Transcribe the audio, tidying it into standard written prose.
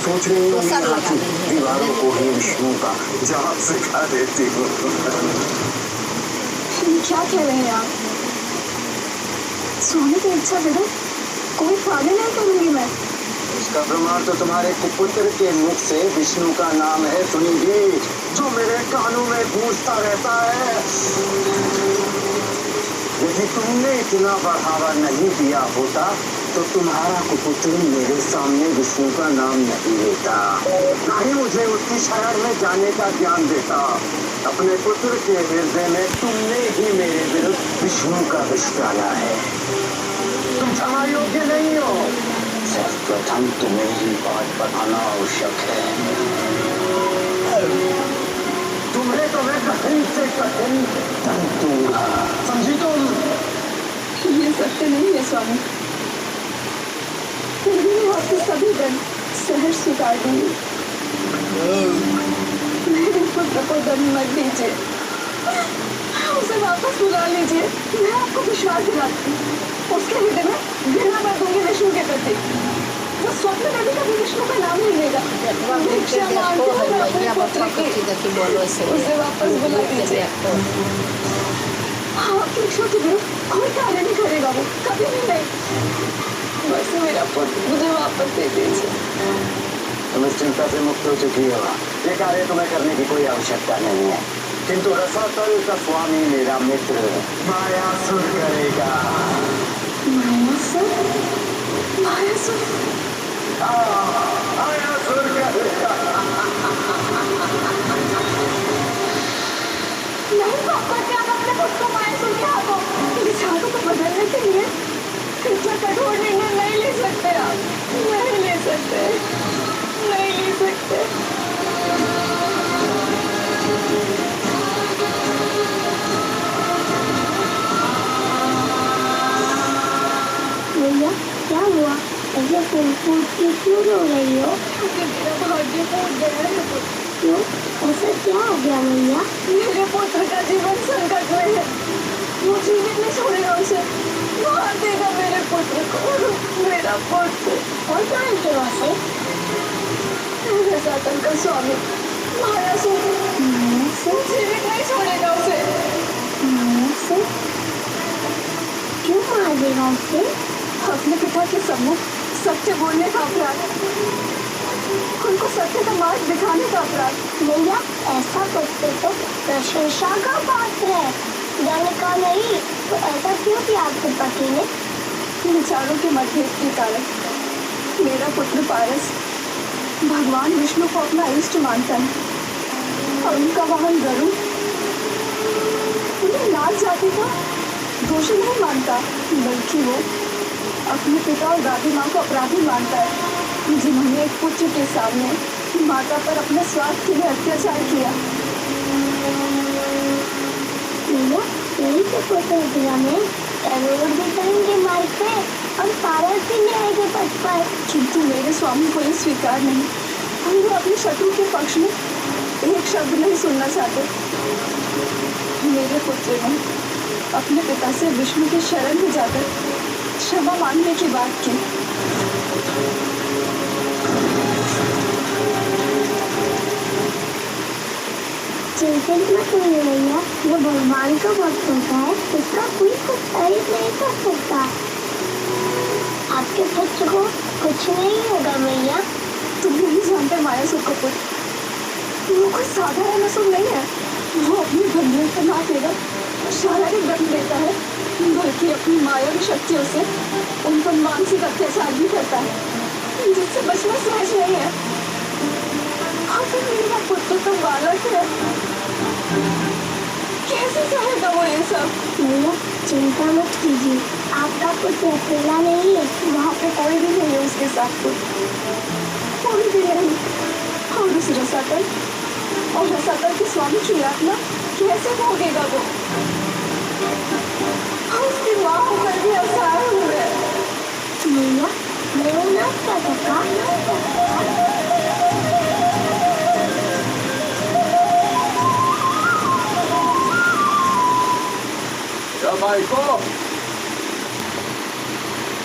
सोच रही हूँ तो सब लगा देंगे। दीवारों को ही विष्णु का जहाँ सिखा देती हूँ। क्या कह रहे हैं आप? सोने की इच्छा विदा कोई वादे नहीं करूंगी मैं। इसका प्रमाण तो तुम्हारे कुपुत्र के मुख से विष्णु का नाम है सुनिधि, जो मेरे कानों में गूंजता रहता है। यदि तुमने इतना बढ़ावा नहीं दिया होता तो तुम्हारा कुपुत्र मेरे सामने विष्णु का नाम नहीं लेता, ना ही मुझे उसकी शरण में जाने का ज्ञान देता। अपने पुत्र के हृदय में तुमने ही मेरे विरुद्ध विष्णु का विष डाला है। तुम क्षमा योग्य नहीं हो। सर्वप्रथम तुम्हें ही बात बताना आवश्यक है। तुम्हें तो मैं कठिन से कठिन दंड दूंगा, समझी तुम? ये सत्य नहीं है स्वामी, फिर भी मैं आपके सभी दंड सहर्ष स्वीकार दूंगी। मेरे पुत्र को दंड मत दीजिए, उसे वापस बुला लीजिए। मैं आपको विश्वास दिलाती हूँ, उसके हृदय में घृणा भर दूंगी विष्णु के प्रति। वो स्वप्न में भी कभी विष्णु का नाम नहीं लेगा। भिक्षा मांगती हूँ मैं अपने पुत्र की, उसे वापस बुला लीजिए। आपकी इच्छा के विरुद्ध कोई कार्य नहीं करेगा वो, कभी भी नहीं। बस मेरा पुत्र मुझे वापस दे दीजिए। तुम इस चिंता से मुक्त हो चुकी हो। ये कार्य तुम्हें करने की कोई आवश्यकता नहीं है, किंतु रसातल का स्वामी मेरा मित्र मायासुर करेगा। मायासुर? मायासुर? मायासुर करेगा। नहीं पापा, क्या आप अपने पुत्र को मायासुर के हाथों इस हाथों को बदलने के लिए इतना कठोर निर्णय नहीं ले सकते आप। नहीं ले सकते, नहीं ले सकते। भैया क्या हुआ? ऐसे फूल फूल के क्यों रो रही हो? मेरा भाग्य फूट गया है। क्यों? ऐसा क्या हो गया भैया? मेरे पुत्र का जीवन संकट में है, वो जीवित नहीं छोड़ेगा उसे, मार देगा मेरे पुत्र को। मेरा पुत्र और कौन के वास्ते? रसातल का स्वामी मायासुर जीवित नहीं छोड़ेगा उसे। मायासुर? क्यों मार देगा उसे? अपने पिता के सम्मुख सत्य बोलने का अपराध, उनको सत्य का मार्ग दिखाने का अपराध। भैया ऐसा करते तो प्रशंसा का पात्र है, जाने का नहीं। तो ऐसा क्यों किया आपके पति ने? विचारों के मतभेद के कारण मेरा पुत्र पारस भगवान विष्णु को अपना इष्ट मानता है, और उनका वाहन गरुड़ उन्हें लाल जाति का दोषी नहीं मानता, बल्कि वो अपने पिता और दादी माँ को अपराधी मानता है, जिन्होंने एक पुत्र के सामने माता पर अपने स्वार्थ के लिए अत्याचार किया। भैया यही तो प्रतिक्रिया में गरुड़ भी करेंगे मार्ग पे और पारस भी न्याय के पथ पर। किंतु मेरे स्वामी को ये स्वीकार नहीं, वो अपने शत्रु के पक्ष में एक शब्द नहीं सुनना चाहते। मेरे पुत्र ने अपने पिता से विष्णु की शरण में जाकर क्षमा मांगने की बात की। चिंतित मत होइए भैया, जो भगवान का भक्त होता है उसका कोई कुछ तारीफ नहीं कर सकता। आपके पुत्र को कुछ नहीं होगा भैया। तुम नहीं जानते मायासुर को पुत्र, वो कोई साधारण असुर नहीं है। वो अपनी बंधुओं को ना केवल शारीरिक दंड देता है, बल्कि अपनी मायावी शक्तियों से उन पर मानसिक अत्याचार भी करता है, जिससे बचना सहज नहीं है। और फिर मेरा पुत्र तो बालक है, कैसे सहेगा वो ये सब? भैया चिंता मत कीजिए, आपका पुत्र अकेला नहीं है। वहाँ पे कोई भी नहीं है उसके साथ, कोई भी नहीं। और उस रसातल और रसातल के स्वामी की यातना कैसे भोगेगा वो? उसकी माँ होकर भी असहाय हुए। भैया मेरा नाम क्या था? भाई को